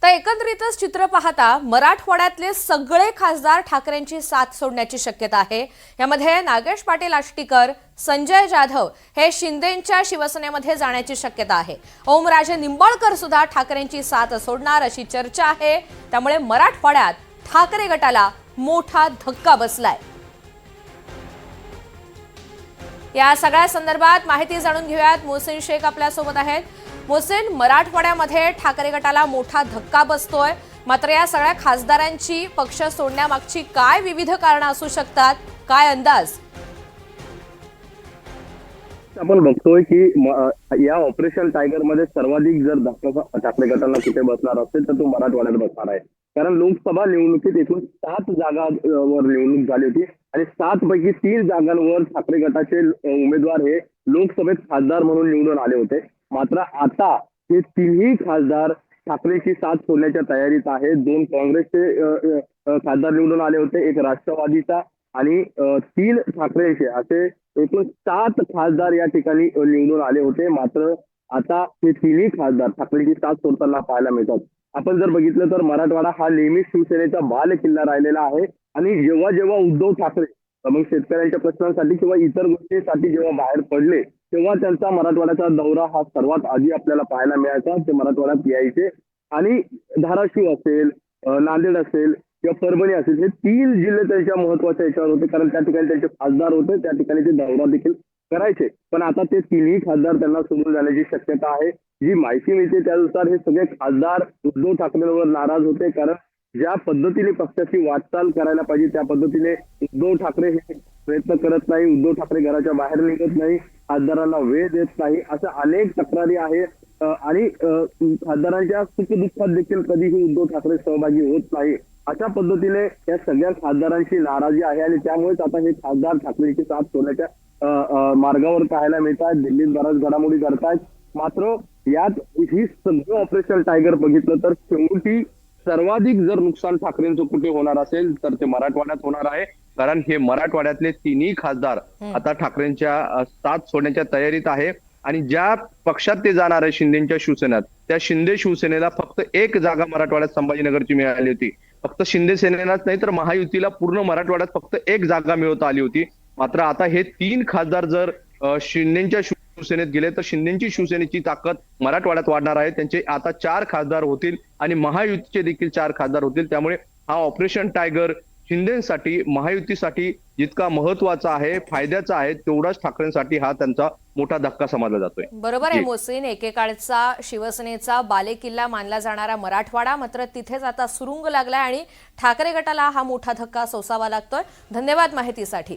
तर एकंदरीतच चित्र पाहता मराठवाड्यातले सगळे खासदार ठाकरेंची साथ सोडण्याची शक्यता आहे। यामध्ये नागेश पाटील आष्टीकर, संजय जाधव हे शिंदेंच्या शिवसेनेमध्ये जाण्याची शक्यता आहे। ओमराजे निंबाळकर सुद्धा ठाकरेंची साथ सोडणार अशी चर्चा आहे। त्यामुळे मराठवाड्यात ठाकरे गटाला मोठा धक्का बसलाय। या सगळ्या संदर्भात माहिती जाणून घेऊयात। मोहसिन शेख आपल्या सोबत आहेत। मोहसिन, मराठवाड्यामध्ये ठाकरे गटाला मोठा धक्का बसतोय, मात्र या सगळ्या खासदारांची पक्ष सोडण्यामागची काय विविध कारणं असू शकतात, काय अंदाज? आपण बघतोय की या ऑपरेशन टायगर मध्ये सर्वाधिक जर धक्का ठाकरे गटाला कुठे बसणार असेल तर तो मराठवाड्यात बसणार आहे। कारण लोकसभा निवडणुकीत एकूण 7 जागांवर निवडणूक झाली होती आणि 7 पैकी 3 जागांवर ठाकरे गटाचे उमेदवार हे लोकसभेत खासदार म्हणून निवडून आले होते। मात्र आता हे तिन्ही खासदार ठाकरेची साथ सोडण्याच्या तयारीत आहेत। 2 काँग्रेसचे खासदार निवडून आले होते, एक राष्ट्रवादीचा आणि 3 ठाकरेंचे, असे एकूण 7 खासदार या ठिकाणी निवडून आले होते। मात्र आता हे तिन्ही खासदार ठाकरेची साथ सोडताना पाहायला मिळतात। आपण जर बघितलं तर मराठवाडा हा नेहमीच शिवसेनेचा बाल किल्ला राहिलेला आहे आणि जेव्हा जेव्हा उद्धव ठाकरे मग शेतकऱ्यांच्या प्रश्नांसाठी किंवा इतर गोष्टींसाठी जेव्हा बाहेर पडले तेव्हा त्यांचा मराठवाड्याचा दौरा हा सर्वात आधी आपल्याला पाहायला मिळायचा। ते मराठवाड्यात यायचे आणि धाराशिव असेल, नांदेड असेल किंवा परभणी असेल, हे 3 जिल्हे त्यांच्या महत्वाच्या याच्यावर होते, कारण त्या ठिकाणी त्यांचे खासदार होते, त्या ठिकाणी ते दौरा देखील करायचे। पण आता ते तिन्ही खासदार त्यांना सोडून जाण्याची शक्यता आहे। जी माहिती मिळते त्यानुसार हे सगळे खासदार उद्धव ठाकरेंवर नाराज होते, कारण ज्या पद्धतीने पक्षाची वाटचाल करायला पाहिजे त्या पद्धतीने उद्धव ठाकरे हे प्रयत्न करत नाही। उद्धव ठाकरे घराच्या बाहेर निघत नाही, खासदारांना वेळ देत नाही, अशा अनेक तक्रारी आहेत आणि खासदारांच्या सुखदुःखात देखील कधीही उद्धव ठाकरे सहभागी होत नाही। अशा पद्धतीने या सगळ्या खासदारांची नाराजी आहे आणि त्यामुळेच आता हे खासदार ठाकरेंची साथ सोडण्याच्या मार्गावर पाहायला मिळतात। दिल्लीत बऱ्याच घडामोडी करतायत। मात्र यात ही सगळं ऑपरेशन टायगर बघितलं तर शेवटी सर्वाधिक जर नुकसान ठाकरेंचं कुठे होणार असेल तर ते मराठवाड्यात होणार आहे। कारण हे मराठवाड्यातले तिन्ही खासदार आता ठाकरेंच्या साथ सोडण्याच्या तयारीत आहे आणि ज्या पक्षात ते जाणार आहे शिंदेच्या शिवसेनेत, त्या शिंदे शिवसेनेला फक्त 1 जागा मराठवाड्यात संभाजीनगरची मिळाली होती। फक्त शिंदे सेनेलाच नाही तर महायुतीला पूर्ण मराठवाड्यात फक्त 1 जागा मिळवता आली होती। मात्र आता हे 3 खासदार जर शिंदेच्या शिवसेनेत गेले तर शिंदेची शिवसेनेची ताकद मराठवाड्यात वाढणार आहे। त्यांचे आता 4 खासदार होतील आणि महायुतीचे देखील 4 खासदार होतील। त्यामुळे हा ऑपरेशन टायगर शिंदेसाठी महायुतीसाठी जितका महत्वाचा आहे, फायद्याचा आहे, तेवढाच ठाकरेंसाठी हा त्यांचा मोठा धक्का समजला जातोय। बरोबर आहे मोहसिन, एकेकाळचा शिवसेनेचा बालेकिल्ला मानला जाणारा मराठवाडा मात्र तिथेच आता सुरुंग लागलाय आणि ठाकरे गटाला हा मोठा धक्का सोसावा लागतोय। धन्यवाद माहितीसाठी।